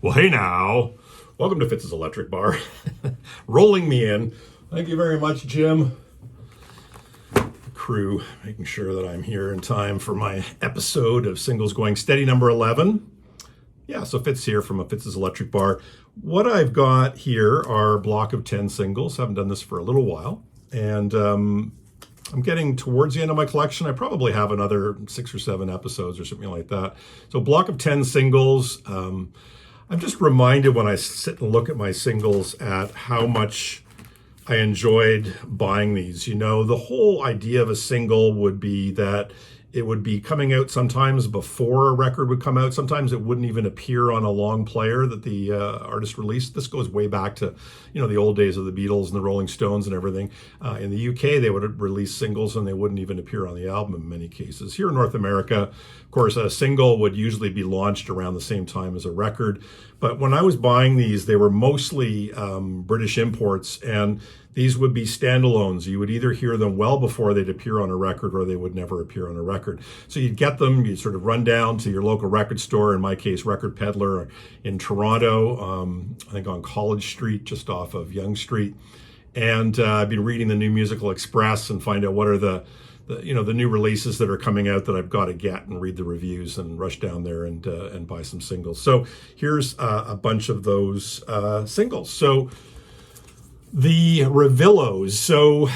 Well, hey now. Welcome to Fitz's Electric Bar. Rolling me in. Thank you very much, Jim. Crew, making sure that I'm here in time for my episode of Singles Going Steady number 11. Yeah, so Fitz here from a Fitz's Electric Bar. What I've got here are a block of 10 singles. Haven't done this for a little while. And I'm getting towards the end of my collection. I probably have another 6 or 7 episodes or something like that. So a block of 10 singles. I'm just reminded when I sit and look at my singles at how much I enjoyed buying these. You know, the whole idea of a single would be that it would be coming out sometimes before a record would come out. Sometimes it wouldn't even appear on a long player that the artist released. This goes way back to, the old days of the Beatles and the Rolling Stones and everything. In the UK, they would release singles and they wouldn't even appear on the album in many cases. Here in North America, of course, a single would usually be launched around the same time as a record. But when I was buying these, they were mostly British imports, and these would be standalones. You would either hear them well before they'd appear on a record or they would never appear on a record. So you'd get them, you'd sort of run down to your local record store, in my case, Record Peddler in Toronto, I think on College Street, just off of Yonge Street. And I'd be reading the New Musical Express and find out what are the new releases that are coming out that I've got to get, and read the reviews and rush down there and buy some singles. So here's a bunch of those singles. So the Revillos. So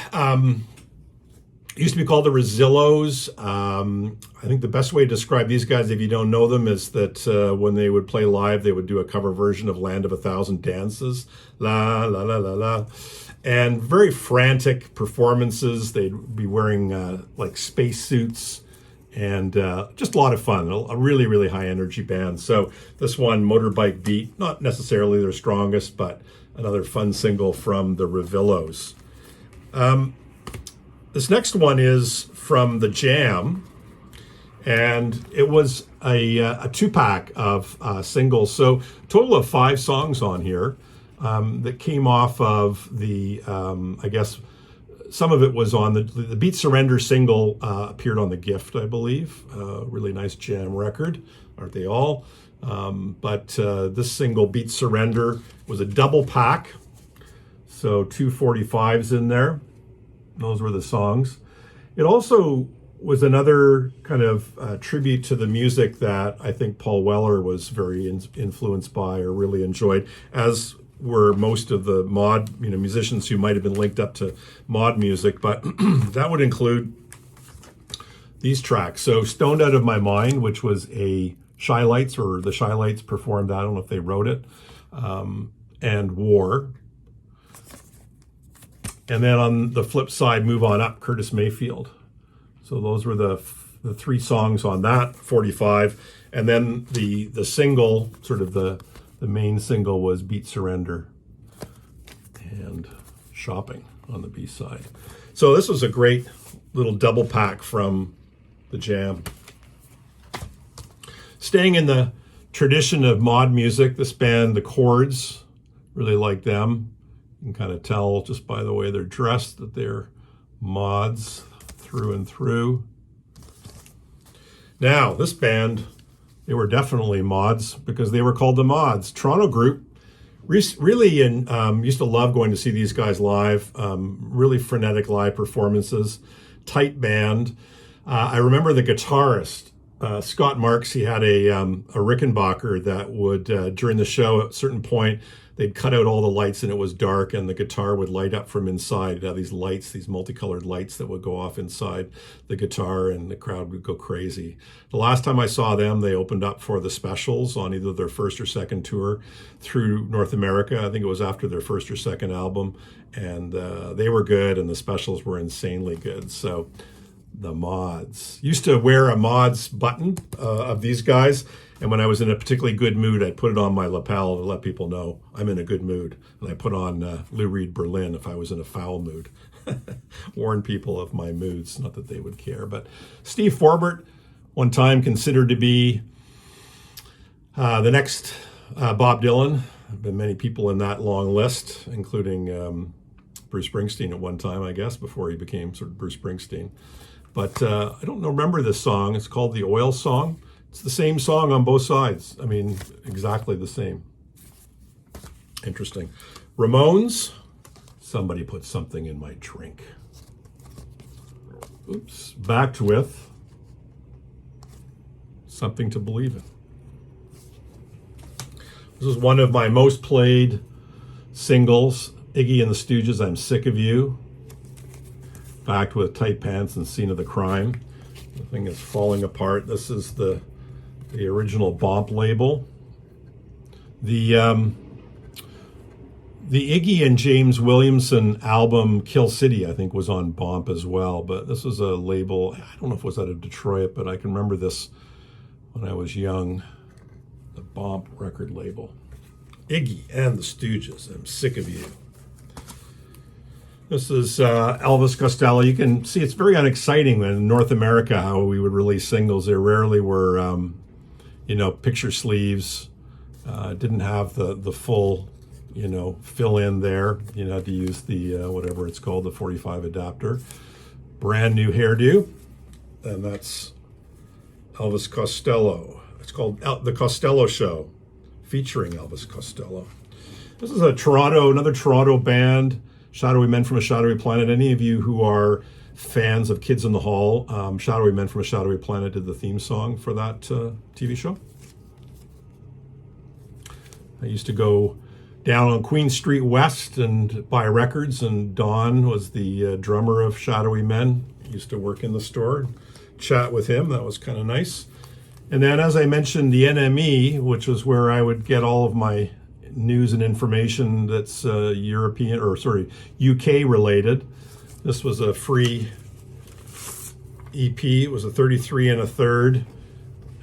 it used to be called the Rezillos. I think the best way to describe these guys, if you don't know them, is that when they would play live, they would do a cover version of Land of a Thousand Dances. La, la, la, la, la. And very frantic performances. They'd be wearing like spacesuits, and just a lot of fun. A really, really high energy band. So this one, Motorbike Beat, not necessarily their strongest, but another fun single from the Revillos. This next one is from the Jam, and it was a 2-pack of singles. So total of 5 songs on here. That came off of the, I guess, some of it was on the Beat Surrender single, appeared on The Gift, I believe. Really nice Jam record, aren't they all? But this single, Beat Surrender, was a double pack. So 2 45s in there. Those were the songs. It also was another kind of tribute to the music that I think Paul Weller was very influenced by or really enjoyed, as were most of the mod, musicians who might have been linked up to mod music, but that would include these tracks. So Stoned Out of My Mind, which was a Shy Lights, or the Shy Lights performed that, I don't know if they wrote it, and War. And then on the flip side, Move On Up, Curtis Mayfield. So those were the 3 songs on that 45. And then the single, sort of the main single, was Beat Surrender and Shopping on the B-side. So this was a great little double pack from the Jam. Staying in the tradition of mod music, this band, The Chords, really like them. You can kind of tell just by the way they're dressed that they're mods through and through. Now, this band, they were definitely mods because they were called the Mods. Toronto group, really used to love going to see these guys live. Really frenetic live performances, tight band. I remember the guitarist, Scott Marks. He had a Rickenbacker that would, during the show at a certain point, they'd cut out all the lights and it was dark, and the guitar would light up from inside. It'd have these lights, these multicolored lights that would go off inside the guitar, and the crowd would go crazy. The last time I saw them, they opened up for the Specials on either their first or second tour through North America. I think it was after their first or second album, and they were good, and the Specials were insanely good. So the Mods. Used to wear a Mods button of these guys, and when I was in a particularly good mood, I'd put it on my lapel to let people know I'm in a good mood. And I put on Lou Reed Berlin if I was in a foul mood. Warn people of my moods, not that they would care. But Steve Forbert, one time considered to be the next Bob Dylan. There have been many people in that long list, including Bruce Springsteen at one time, I guess, before he became sort of Bruce Springsteen. But I don't remember this song. It's called The Oil Song. It's the same song on both sides. I mean, exactly the same. Interesting. Ramones, somebody put something in my drink. Oops. Backed with Something to Believe in. This is one of my most played singles. Iggy and the Stooges, I'm Sick of You. Backed with Tight Pants and Scene of the Crime. The thing is falling apart. This is the original Bomp label. The Iggy and James Williamson album Kill City, I think, was on Bomp as well. But this was a label, I don't know if it was out of Detroit, but I can remember this when I was young. The Bomp record label. Iggy and the Stooges, I'm Sick of You. This is Elvis Costello. You can see it's very unexciting in North America how we would release singles. There rarely were, picture sleeves. Didn't have the full, fill in there. You had to use the, whatever it's called, the 45 adapter. Brand new hairdo. And that's Elvis Costello. It's called The Costello Show, featuring Elvis Costello. This is another Toronto band, Shadowy Men from a Shadowy Planet. Any of you who are fans of Kids in the Hall, Shadowy Men from a Shadowy Planet did the theme song for that TV show. I used to go down on Queen Street West and buy records, and Don was the drummer of Shadowy Men. I used to work in the store, chat with him. That was kind of nice. And then, as I mentioned, the NME, which was where I would get all of my news and information that's UK related. This was a free EP. It was a 33 and a third.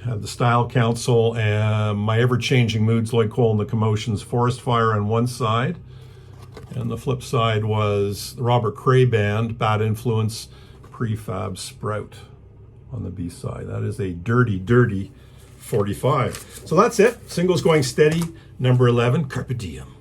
Had the Style Council and My Ever-Changing Moods, Lloyd Cole and the Commotions, Forest Fire on one side. And the flip side was the Robert Cray Band, Bad Influence, Prefab Sprout on the B side. That is a dirty, dirty 45. So that's it. Singles Going Steady, number 11, Carpe Diem.